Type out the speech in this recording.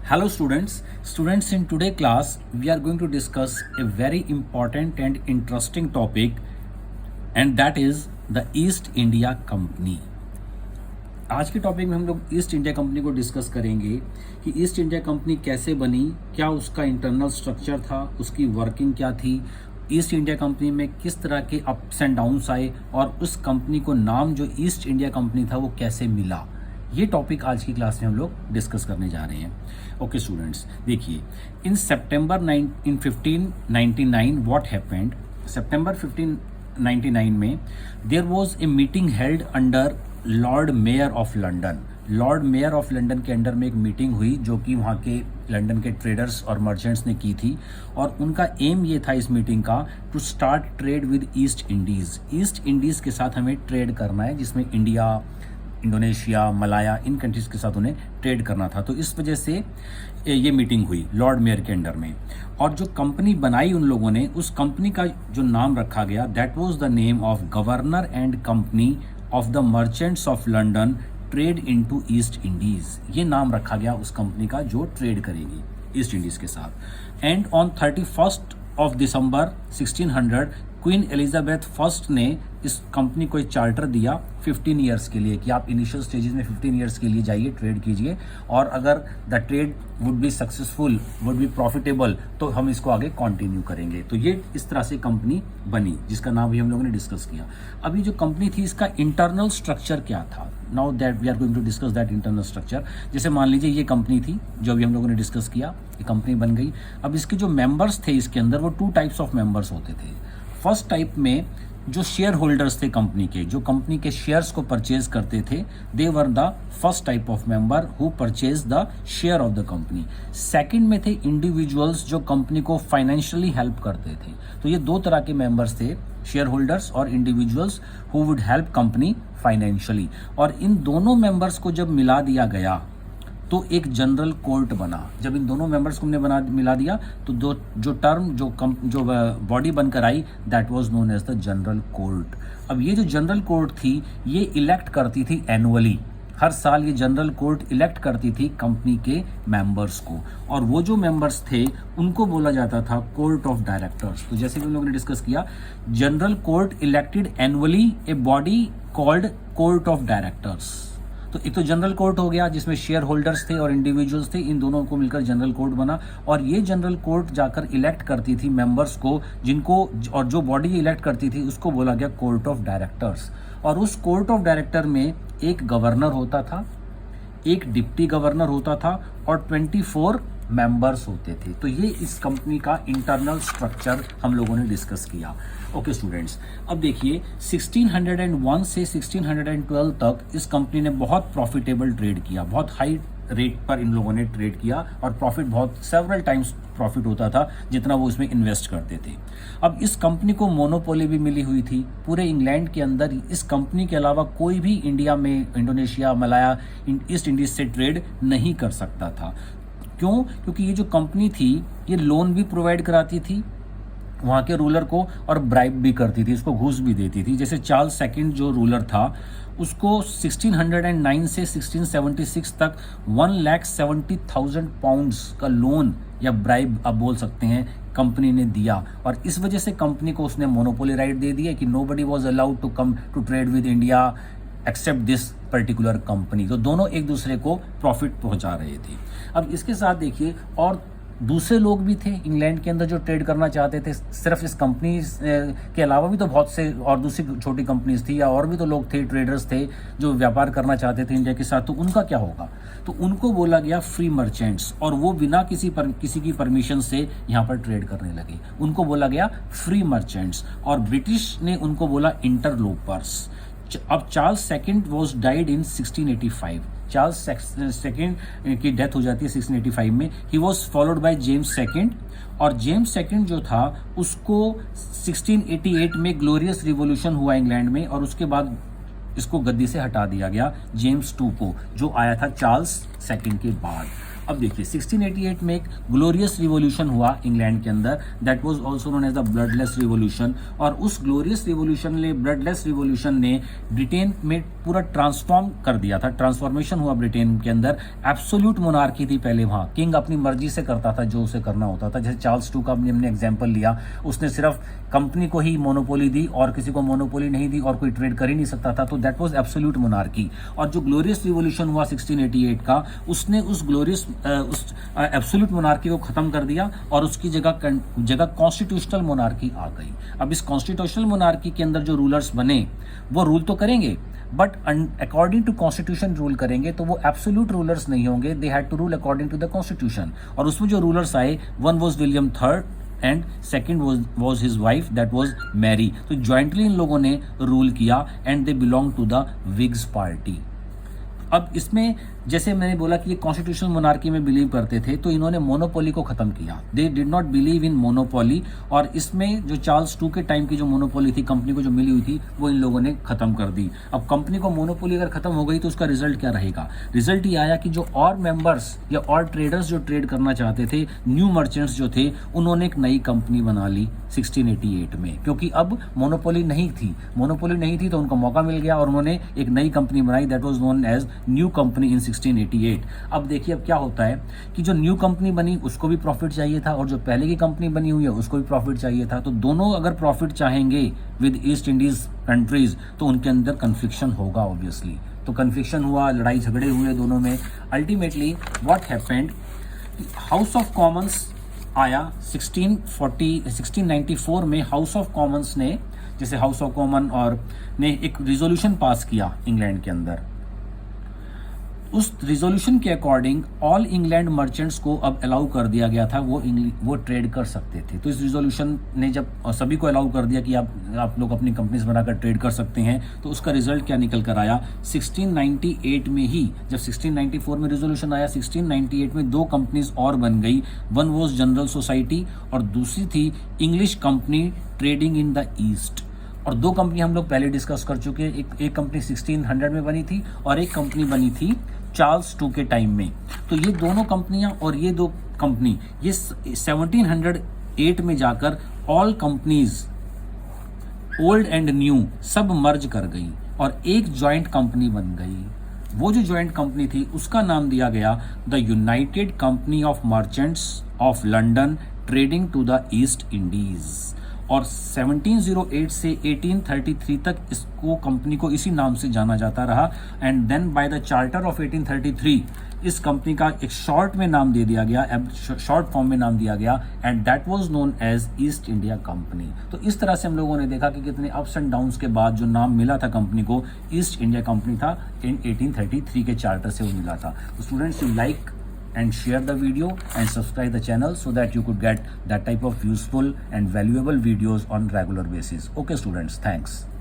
Hello students in today class we are going to discuss a very important and interesting topic, and that is the East India Company. आज के topic में हम लोग east India company को discuss करेंगे कि east India company कैसे बनी, क्या उसका इंटरनल स्ट्रक्चर था, उसकी वर्किंग क्या थी, ईस्ट इंडिया कंपनी में किस तरह के अप्स एंड डाउन्स आए और उस कंपनी को नाम जो ईस्ट इंडिया कंपनी था वो कैसे मिला। ये टॉपिक आज की क्लास में हम लोग डिस्कस करने जा रहे हैं। ओके स्टूडेंट्स, देखिए इन सितंबर 1599 व्हाट हैपेंड। सितंबर 1599 में there was a meeting held under lord mayor of London. Lord mayor of London के अंडर में एक मीटिंग हुई जो कि वहाँ के लंदन के ट्रेडर्स और मर्चेंट्स ने की थी, और उनका एम ये था इस मीटिंग का to start trade with East Indies. East Indies के साथ हमें ट्रेड करना है, जिसमें इंडिया, इंडोनेशिया, मलाया, इन कंट्रीज़ के साथ उन्हें ट्रेड करना था। तो इस वजह से ये मीटिंग हुई लॉर्ड मेयर के अंडर में, और जो कंपनी बनाई उन लोगों ने, उस कंपनी का जो नाम रखा गया that was the name of governor and company of the merchants of London trade into east Indies. ये नाम रखा गया उस कंपनी का जो ट्रेड करेगी ईस्ट इंडीज़ के साथ। And on 31 of December 1600 queen Elizabeth first ने इस कंपनी को एक चार्टर दिया 15 ईयर्स के लिए कि आप इनिशियल स्टेजेस में 15 ईयर्स के लिए जाइए, ट्रेड कीजिए, और अगर the trade would be successful, would be profitable, तो हम इसको आगे कंटिन्यू करेंगे। तो ये इस तरह से कंपनी बनी, जिसका नाम भी हम लोगों ने डिस्कस किया। अभी जो कंपनी थी इसका इंटरनल स्ट्रक्चर क्या था, now that we are going to discuss that internal structure. जैसे मान लीजिए ये कंपनी थी जो अभी हम लोगों ने डिस्कस किया, ये कंपनी बन गई। अब इसके जो मेंबर्स थे इसके अंदर, वो 2 टाइप्स ऑफ मेंबर्स होते थे। फर्स्ट टाइप में जो शेयर होल्डर्स थे कंपनी के, जो कंपनी के शेयर्स को परचेज करते थे, they were the first type of member who purchase the share of the company. Second में थे इंडिविजुअल्स जो कंपनी को फाइनेंशियली हेल्प करते थे। तो ये 2 तरह के मेंबर्स थे, शेयर होल्डर्स और individuals who would help company financially. और इन दोनों मेंबर्स को जब मिला दिया गया तो एक जनरल कोर्ट बना। जब इन दोनों मेंबर्स को हमने मिला दिया तो जो बॉडी बनकर आई that was known as the general court. अब ये जो जनरल कोर्ट थी ये इलेक्ट करती थी एनुअली, हर साल ये जनरल कोर्ट इलेक्ट करती थी कंपनी के मेंबर्स को, और वो जो मेंबर्स थे उनको बोला जाता था कोर्ट ऑफ डायरेक्टर्स। तो जैसे कि हम लोगों ने डिस्कस किया, general court elected annually a body called court of directors. तो एक तो जनरल कोर्ट हो गया जिसमें शेयर होल्डर्स थे और इंडिविजुअल्स थे, इन दोनों को मिलकर जनरल कोर्ट बना, और ये जनरल कोर्ट जाकर इलेक्ट करती थी मेंबर्स को, जिनको, और जो बॉडी इलेक्ट करती थी उसको बोला गया कोर्ट ऑफ डायरेक्टर्स। और उस कोर्ट ऑफ डायरेक्टर में एक गवर्नर होता था, एक डिप्टी गवर्नर होता था, और 24 मेंबर्स होते थे। तो ये इस कंपनी का इंटरनल स्ट्रक्चर हम लोगों ने डिस्कस किया। ओके स्टूडेंट्स, अब देखिए 1601 से 1612 तक इस कंपनी ने बहुत प्रॉफिटेबल ट्रेड किया, बहुत हाई रेट पर इन लोगों ने ट्रेड किया, और प्रॉफिट बहुत सेवरल टाइम्स प्रॉफिट होता था जितना वो इसमें इन्वेस्ट करते थे। अब इस कंपनी को मोनोपोली भी मिली हुई थी पूरे इंग्लैंड के अंदर। इस कंपनी के अलावा कोई भी इंडिया में, इंडोनेशिया, मलाया, ईस्ट इंडीज से ट्रेड नहीं कर सकता था। क्यों? क्योंकि ये जो कंपनी थी ये लोन भी प्रोवाइड कराती थी वहाँ के रूलर को, और ब्राइब भी करती थी, इसको घूस भी देती थी। जैसे चार्ल्स सेकंड जो रूलर था उसको 1609 से 1676 तक 1,70,000 पाउंड्स का लोन या ब्राइब आप बोल सकते हैं कंपनी ने दिया, और इस वजह से कंपनी को उसने मोनोपोली राइट दे दिया कि nobody was allowed to come to trade with India except this particular company. तो दोनों एक दूसरे को प्रॉफिट पहुंचा रहे थे। अब इसके साथ देखिए और दूसरे लोग भी थे इंग्लैंड के अंदर जो ट्रेड करना चाहते थे। सिर्फ इस कंपनी के अलावा भी तो बहुत से और दूसरी छोटी कंपनीज थी, या और भी तो लोग थे, ट्रेडर्स थे जो व्यापार करना चाहते थे इंडिया के साथ। तो उनका क्या होगा? तो उनको बोला गया फ्री मर्चेंट्स, और वो बिना किसी की परमिशन से यहाँ पर ट्रेड करने लगे। उनको बोला गया फ्री मर्चेंट्स, और ब्रिटिश ने उनको बोला इंटरलोपर्स। अब Charles second was died in 1685। Charles second की डेथ हो जाती है 1685 में। He was followed by James second, और जेम्स सेकंड जो था उसको 1688 में ग्लोरियस रिवॉल्यूशन हुआ इंग्लैंड में, और उसके बाद इसको गद्दी से हटा दिया गया जेम्स 2 को, जो आया था चार्ल्स सेकंड के बाद। अब देखिए 1688 में एक ग्लोरियस रिवॉल्यूशन हुआ इंग्लैंड के अंदर, that was also known as the bloodless revolution. और उस ग्लोरियस रिवॉल्यूशन ने, ब्लडलेस रिवॉल्यूशन ने ब्रिटेन में पूरा ट्रांसफॉर्म कर दिया था, ट्रांसफॉर्मेशन हुआ ब्रिटेन के अंदर। एब्सोल्यूट मोनार्की थी पहले वहाँ, किंग अपनी मर्जी से करता था जो उसे करना होता था। जैसे चार्ल्स टू का हमने एग्जाम्पल लिया, उसने सिर्फ कंपनी को ही मोनोपोली दी और किसी को मोनोपोली नहीं दी और कोई ट्रेड कर ही नहीं सकता था, तो दैट वाज एब्सोल्यूट मोनार्की। और जो ग्लोरियस रिवॉल्यूशन हुआ 1688 का, उसने उस ग्लोरियस उस एब्सोल्यूट मोनार्की को खत्म कर दिया और उसकी जगह कॉन्स्टिट्यूशनल मोनार्की आ गई। अब इस कॉन्स्टिट्यूशनल मोनार्की के अंदर जो रूलर्स बने वो रूल तो करेंगे, but according to constitution rule करेंगे, तो वो एब्सोल्यूट रूलर्स नहीं होंगे, they had to rule according to the constitution. और उसमें जो रूलर्स आए, one was William third and second was his wife, that was Mary. तो ज्वाइंटली इन लोगों ने रूल किया and they belong to the Whigs party. अब इसमें जैसे मैंने बोला कि ये कॉन्स्टिट्यूशनल मोनार्की में बिलीव करते थे, तो इन्होंने मोनोपोली को खत्म किया। They did not believe in monopoly, और इसमें जो चार्ल्स टू के टाइम की जो मोनोपोली थी, कंपनी को जो मिली हुई थी, वो इन लोगों ने खत्म कर दी। अब कंपनी को मोनोपोली अगर खत्म हो गई तो उसका रिजल्ट क्या रहेगा? रिजल्ट ये आया कि जो और मेंबर्स या और ट्रेडर्स जो ट्रेड करना चाहते थे, न्यू मर्चेंट्स जो थे, उन्होंने एक नई कंपनी बना ली 1688 में, क्योंकि अब मोनोपोली नहीं थी तो उनको मौका मिल गया और उन्होंने एक नई कंपनी बनाई, that was known as new company in 1688। अब देखिए अब क्या होता है कि जो न्यू कंपनी बनी उसको भी प्रॉफिट चाहिए था और जो पहले की कंपनी बनी हुई है उसको भी प्रॉफिट चाहिए था। तो दोनों अगर प्रॉफिट चाहेंगे विद ईस्ट इंडीज कंट्रीज, तो उनके अंदर कन्फ्लिक्शन होगा ऑब्वियसली। तो कन्फ्लिक्शन हुआ, लड़ाई झगड़े हुए दोनों में। Ultimately what happened, house of Commons आया 1694 में। हाउस ऑफ कॉमन्स ने, जैसे हाउस ऑफ कॉमन और ने एक रिजोल्यूशन पास किया इंग्लैंड के अंदर। उस रिजोल्यूशन के अकॉर्डिंग ऑल इंग्लैंड मर्चेंट्स को अब अलाउ कर दिया गया था, वो ट्रेड कर सकते थे। तो इस रिजोल्यूशन ने जब सभी को अलाउ कर दिया कि आप लोग अपनी कंपनीज बनाकर ट्रेड कर सकते हैं, तो उसका रिजल्ट क्या निकल कर आया? 1698 में ही, जब 1694 में रिजोल्यूशन आया, 1698 में दो कंपनीज और बन गई। वन वॉज जनरल सोसाइटी और दूसरी थी English company trading in the east. और दो कंपनी हम लोग पहले डिस्कस कर चुके हैं। एक कंपनी 1600 में बनी थी और एक कंपनी बनी थी चार्ल्स टू के टाइम में। तो ये दोनों कंपनियां और ये दो कंपनी, ये 1708 में जाकर all companies old and new सब मर्ज कर गई और एक जॉइंट कंपनी बन गई। वो जो जॉइंट कंपनी थी उसका नाम दिया गया the united company of merchants of London trading to the East Indies. और 1708 से 1833 तक इसको कंपनी को इसी नाम से जाना जाता रहा। And then by the charter of 1833 इस कंपनी का एक शॉर्ट में नाम दे दिया गया, शॉर्ट फॉर्म में नाम दिया गया, and that was known as East India company. तो इस तरह से हम लोगों ने देखा कि कितने अप्स एंड डाउन्स के बाद जो नाम मिला था कंपनी को, ईस्ट इंडिया कंपनी था, इन 1833 के चार्टर से वो मिला था। तो students, you like and share the video and subscribe the channel so that you could get that type of useful and valuable videos on regular basis. Okay students, thanks.